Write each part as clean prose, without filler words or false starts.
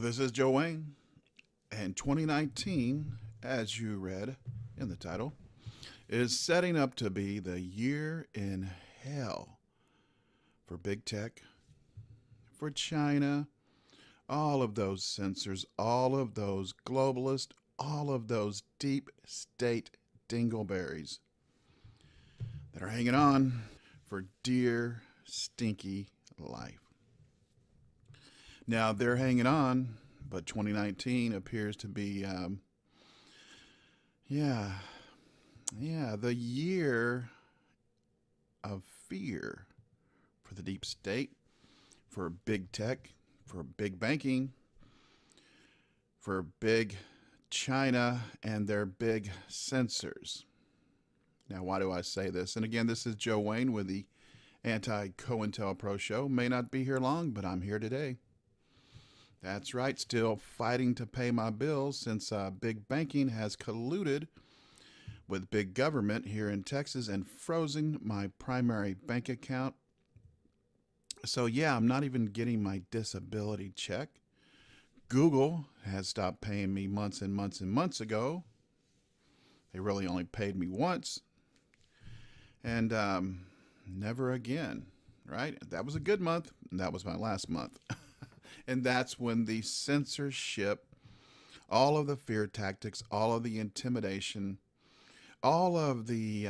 This is Joe Wayne, and 2019, as you read in the title, is setting up to be the year in hell for big tech, for China, all of those censors, all of those globalists, all of those deep state dingleberries that are hanging on for dear, stinky life. Now they're hanging on, but 2019 appears to be, yeah, the year of fear for the deep state, for big tech, for big banking, for big China and their big censors. Now, why do I say this? And again, this is Joe Wayne with the Anti COINTELPRO Show. May not be here long, but I'm here today. That's right, still fighting to pay my bills since big banking has colluded with big government here in Texas and frozen my primary bank account. So, yeah, I'm not even getting my disability check. Google has stopped paying me months and months and months ago. They really only paid me once. And never again, right? That was a good month. And that was my last month. And that's when the censorship, all of the fear tactics, all of the intimidation, all of the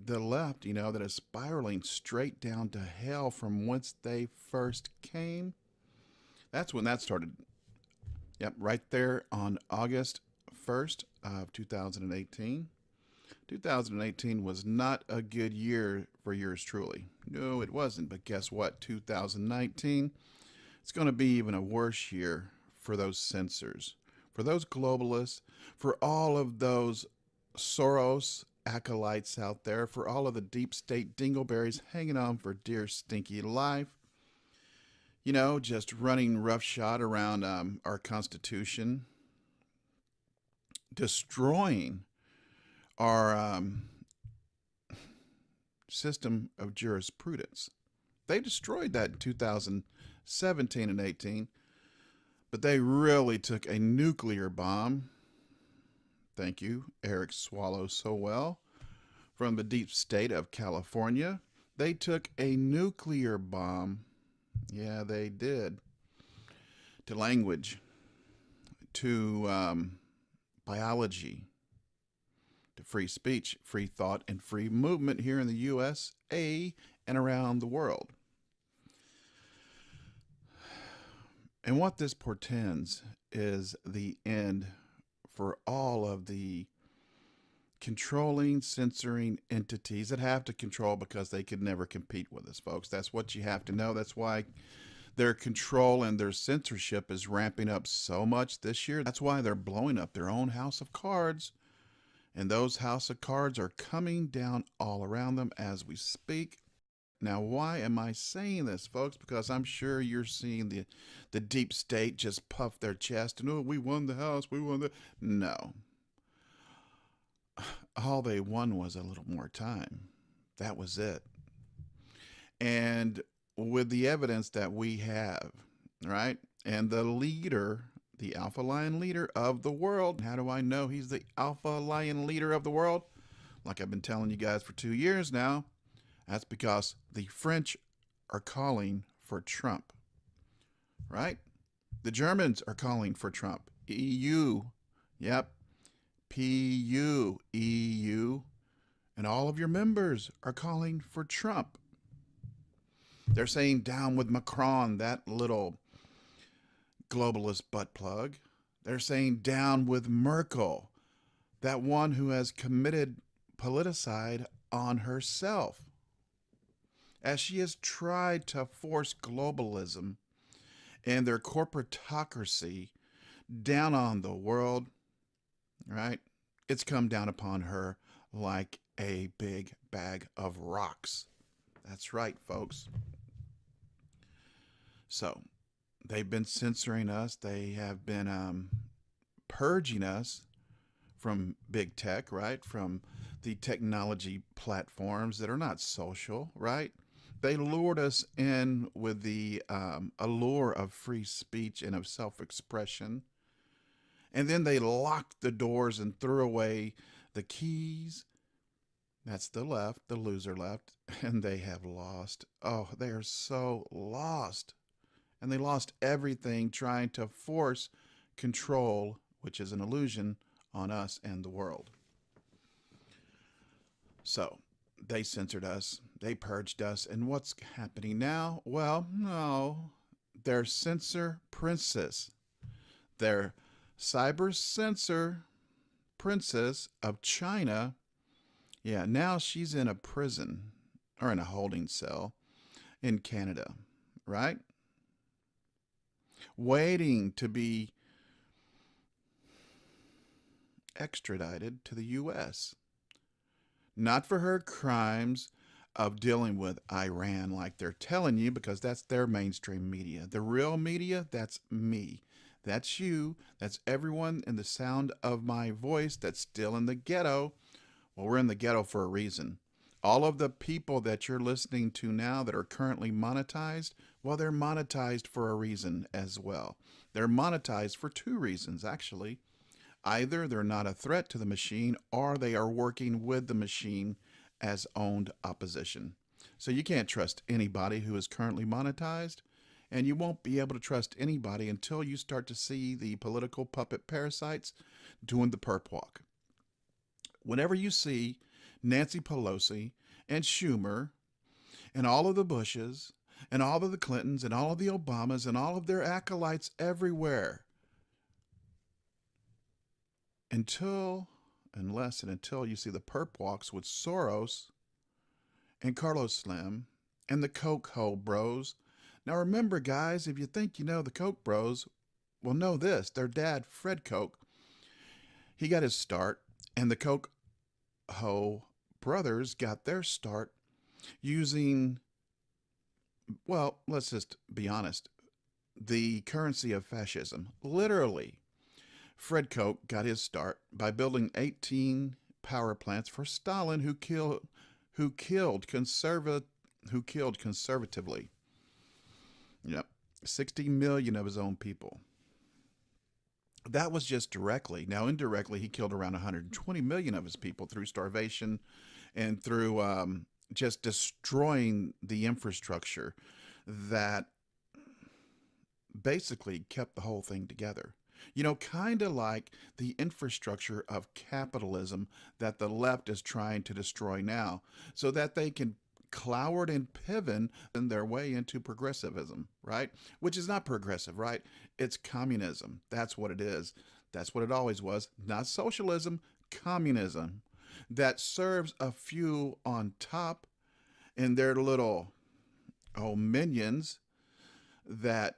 left, that is spiraling straight down to hell from whence they first came. That's when that started. Yep, right there on August 1st of 2018. 2018 was not a good year for yours truly. No, it wasn't. But guess what? 2019, it's going to be even a worse year for those censors, for those globalists, for all of those Soros acolytes out there, for all of the deep state dingleberries hanging on for dear stinky life. Just running roughshod around our Constitution, destroying our system of jurisprudence. They destroyed that in 2017 and 18, but they really took a nuclear bomb. Thank you, Eric Swallow, so well, from the deep state of California. They took a nuclear bomb. Yeah, they did. To language, to biology, to free speech, free thought, and free movement here in the USA and around the world. And what this portends is the end for all of the controlling, censoring entities that have to control because they could never compete with us, folks. That's what you have to know. That's why their control and their censorship is ramping up so much this year. That's why they're blowing up their own house of cards. And those house of cards are coming down all around them as we speak. Now, why am I saying this, folks? Because I'm sure you're seeing the deep state just puff their chest and, oh, we won the House, we won the... No. All they won was a little more time. That was it. And with the evidence that we have, right? And the leader, the alpha lion leader of the world. How do I know he's the alpha lion leader of the world? Like I've been telling you guys for 2 years now. That's because the French are calling for Trump, right? The Germans are calling for Trump. EU, yep, PU, EU, and all of your members are calling for Trump. They're saying down with Macron, that little globalist butt plug. They're saying down with Merkel, that one who has committed politicide on herself, as she has tried to force globalism and their corporatocracy down on the world, right? It's come down upon her like a big bag of rocks. That's right, folks. So they've been censoring us. They have been purging us from big tech, right? From the technology platforms that are not social, right? They lured us in with the allure of free speech and of self expression. And then they locked the doors and threw away the keys. That's the left, the loser left. And they have lost. Oh, they are so lost. And they lost everything trying to force control, which is an illusion, on us and the world. So they censored us, they purged us, and what's happening now? Well, no, their censor princess, their cyber censor princess of China, yeah, now she's in a prison or in a holding cell in Canada, right? Waiting to be extradited to the U.S. Not for her crimes of dealing with Iran like they're telling you, because that's their mainstream media. The real media, that's me. That's you. That's everyone in the sound of my voice that's still in the ghetto. Well, we're in the ghetto for a reason. All of the people that you're listening to now that are currently monetized, well, they're monetized for a reason as well. They're monetized for two reasons, actually. Either they're not a threat to the machine, or they are working with the machine as owned opposition. So you can't trust anybody who is currently monetized, and you won't be able to trust anybody until you start to see the political puppet parasites doing the perp walk. Whenever you see Nancy Pelosi and Schumer and all of the Bushes and all of the Clintons and all of the Obamas and all of their acolytes everywhere, unless and until you see the perp walks with Soros and Carlos Slim and the Coke Hole Bros. Now remember, guys, if you think you know the Koch bros, well, know this. Their dad, Fred Koch, he got his start, and the Koch Ho brothers got their start using, well, let's just be honest, the currency of fascism. Literally, Fred Koch got his start by building 18 power plants for Stalin, who killed conservatively. Yep, 60 million of his own people. That was just directly. Now, indirectly, he killed around 120 million of his people through starvation and through just destroying the infrastructure that basically kept the whole thing together. You know, kind of like the infrastructure of capitalism that the left is trying to destroy now, so that they can cloward and pivot in their way into progressivism, right? Which is not progressive, right? It's communism. That's what it is. That's what it always was. Not socialism, communism that serves a few on top and their little minions that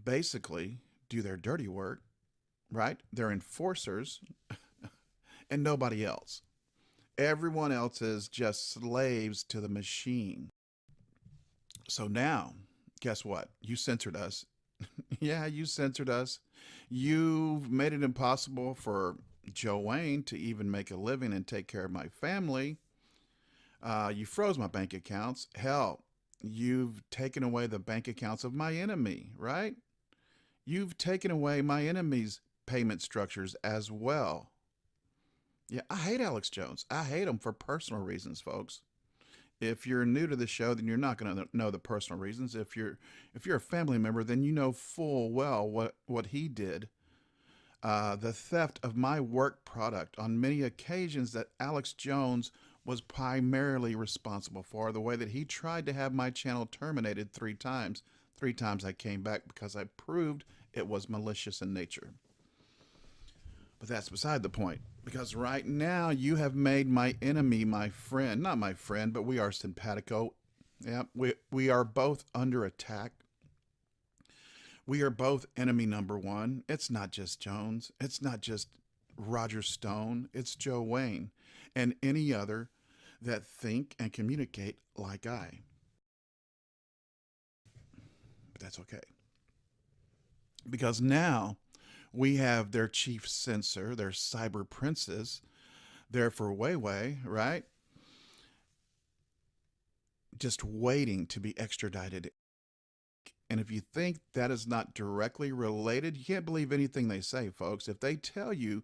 basically do their dirty work, right? They're enforcers and nobody else. Everyone else is just slaves to the machine. So now, guess what? You censored us. Yeah, you censored us. You've made it impossible for Joe Wayne to even make a living and take care of my family. You froze my bank accounts. Hell, you've taken away the bank accounts of my enemy, right? You've taken away my enemy's payment structures as well. Yeah, I hate Alex Jones. I hate him for personal reasons, folks. If you're new to the show, then you're not going to know the personal reasons. If you're a family member, then you know full well what he did. The theft of my work product on many occasions that Alex Jones was primarily responsible for. The way that he tried to have my channel terminated 3 times. 3 times I came back because I proved it was malicious in nature. But that's beside the point, because right now you have made my enemy my friend. Not my friend, but we are simpatico. Yeah, we are both under attack. We are both enemy number one. It's not just Jones. It's not just Roger Stone. It's Joe Wayne and any other that think and communicate like I. But that's okay. Because now we have their chief censor, their cyber princess, there for Weiwei, right? just waiting to be extradited. And if you think that is not directly related, you can't believe anything they say, folks. If they tell you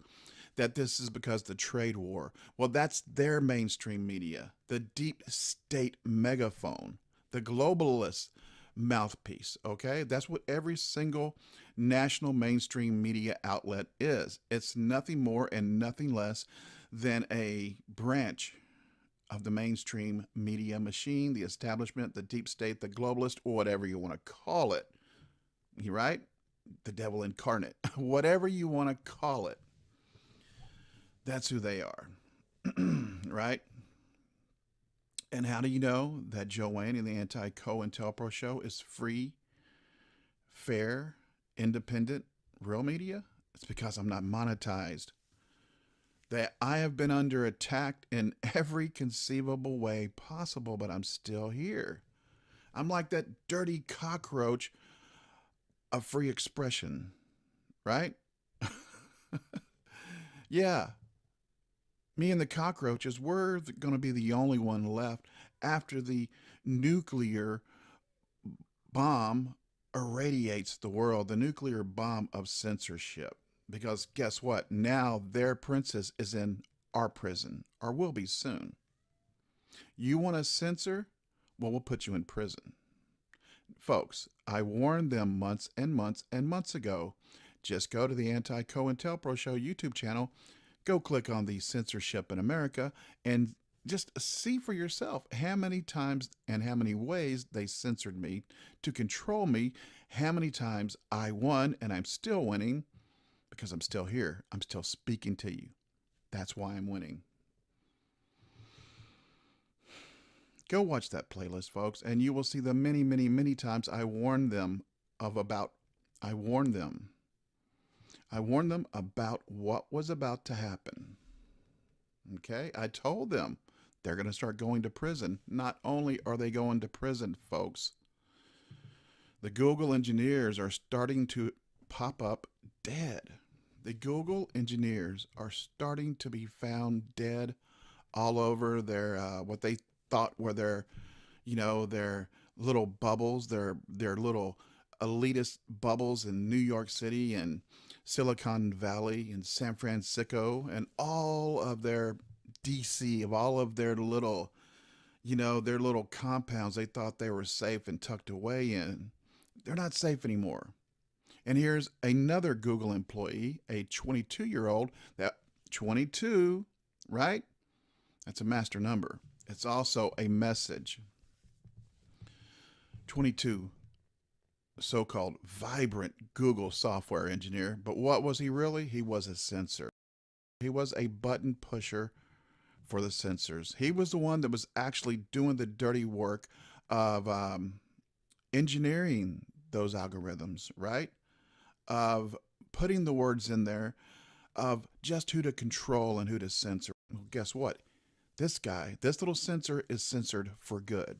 that this is because of the trade war, well, that's their mainstream media, the deep state megaphone, the globalist mouthpiece, okay? That's what every single national mainstream media outlet is. It's nothing more and nothing less than a branch of the mainstream media machine, the establishment, the deep state, the globalist, or whatever you want to call it. You right? The devil incarnate, whatever you want to call it. That's who they are, right? And how do you know that Joanne and the Anti-COINTELPRO show is free, fair, independent, real media? It's because I'm not monetized. That I have been under attack in every conceivable way possible, but I'm still here. I'm like that dirty cockroach of free expression, right? Yeah, me and the cockroaches, we're going to be the only one left after the nuclear bomb irradiates the world, the nuclear bomb of censorship. Because guess what? Now their princess is in our prison, or will be soon. You want to censor? Well, we'll put you in prison. Folks, I warned them months and months and months ago. Just go to the Anti-COINTELPRO Show YouTube channel, go click on the Censorship in America, and just see for yourself how many times and how many ways they censored me to control me, how many times I won, and I'm still winning because I'm still here. I'm still speaking to you. That's why I'm winning. Go watch that playlist, folks, and you will see the many, many, many times I warned them I warned them. I warned them about what was about to happen. Okay? I told them they're going to start going to prison. Not only are they going to prison, folks, the Google engineers are starting to pop up dead. The Google engineers are starting to be found dead all over their what they thought were their little bubbles, their little elitist bubbles in New York City and Silicon Valley and San Francisco and all of their DC, of all of their little, their little compounds they thought they were safe and tucked away in. They're not safe anymore. And here's another Google employee, a 22-year-old, that 22, right? That's a master number. It's also a message. 22, so-called vibrant Google software engineer. But what was he really? He was a censor. He was a button pusher for the censors. He was the one that was actually doing the dirty work of engineering those algorithms, right? Of putting the words in there, of just who to control and who to censor. Well, guess what? This guy, this little censor is censored for good.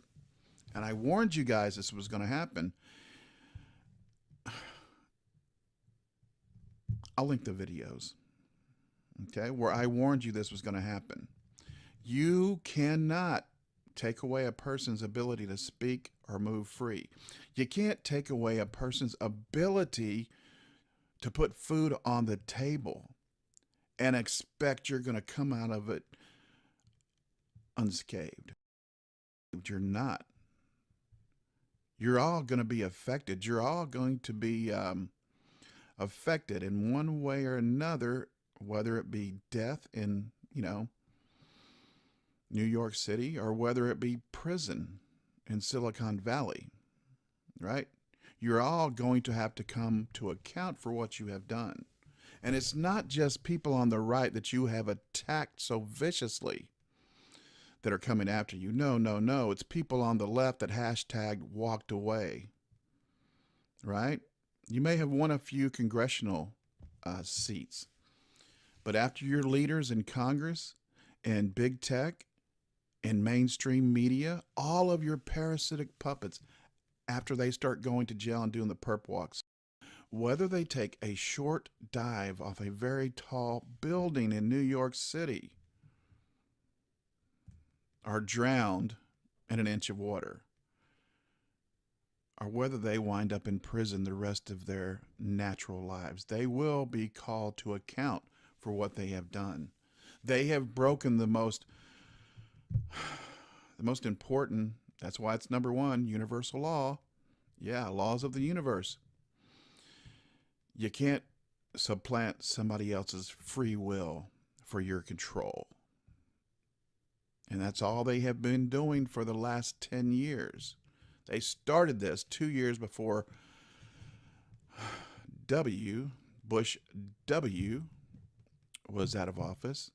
And I warned you guys this was going to happen. I'll link the videos, okay, where I warned you this was going to happen. You cannot take away a person's ability to speak or move free. You can't take away a person's ability to put food on the table and expect you're going to come out of it unscathed. You're not. You're all going to be affected. You're all going to be affected in one way or another, whether it be death in, New York City, or whether it be prison in Silicon Valley, right? You're all going to have to come to account for what you have done. And it's not just people on the right that you have attacked so viciously that are coming after you. No, no, no. It's people on the left that hashtag walked away, right? You may have won a few congressional seats, but after your leaders in Congress and big tech and mainstream media, all of your parasitic puppets, after they start going to jail and doing the perp walks, whether they take a short dive off a very tall building in New York City, are drowned in an inch of water, or whether they wind up in prison the rest of their natural lives. They will be called to account for what they have done. They have broken the most important, that's why it's number one, universal law. Yeah, laws of the universe. You can't supplant somebody else's free will for your control. And that's all they have been doing for the last 10 years. They started this 2 years before Bush W was out of office.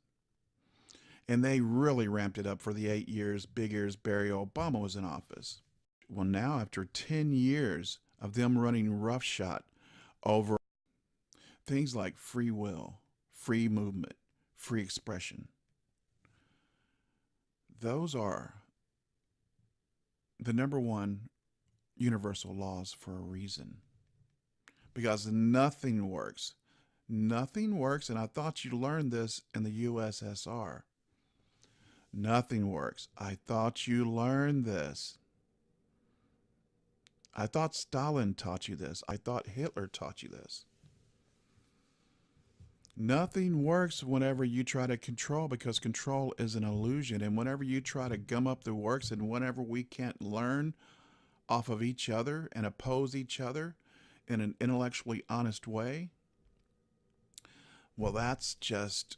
And they really ramped it up for the 8 years, big ears Barry Obama was in office. Well, now, after 10 years of them running roughshod over things like free will, free movement, free expression, those are the number one universal laws for a reason. Because nothing works. Nothing works, and I thought you learned this in the USSR. Nothing works. I thought you learned this. I thought Stalin taught you this. I thought Hitler taught you this. Nothing works whenever you try to control, because control is an illusion. And whenever you try to gum up the works, and whenever we can't learn off of each other and oppose each other in an intellectually honest way, well, that's just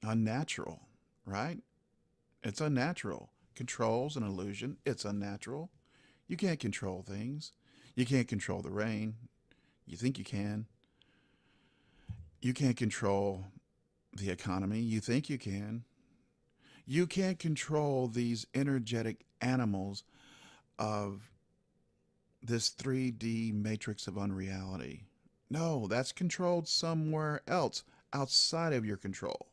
unnatural, right? It's unnatural. Control's an illusion. It's unnatural. You can't control things. You can't control the rain. You think you can. You can't control the economy. You think you can. You can't control these energetic animals of this 3D matrix of unreality. No, that's controlled somewhere else outside of your control.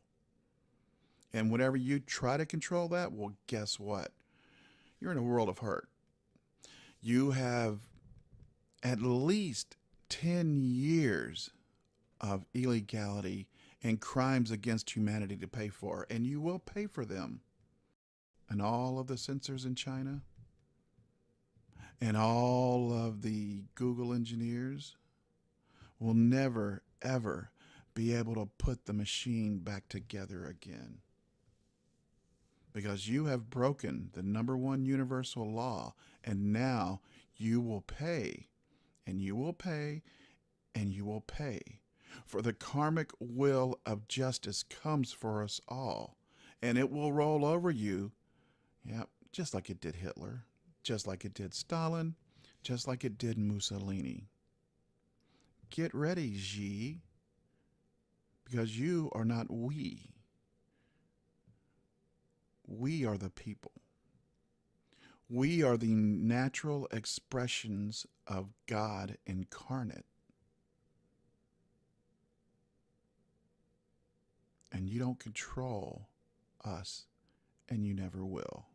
And whenever you try to control that, well, guess what? You're in a world of hurt. You have at least 10 years of illegality and crimes against humanity to pay for, and you will pay for them. And all of the censors in China, and all of the Google engineers will never, ever be able to put the machine back together again. Because you have broken the number one universal law, and now you will pay, and you will pay, and you will pay. For the karmic will of justice comes for us all, and it will roll over you, yep, just like it did Hitler, just like it did Stalin, just like it did Mussolini. Get ready, Xi, because you are not we. We are the people. We are the natural expressions of God incarnate. And you don't control us, and you never will.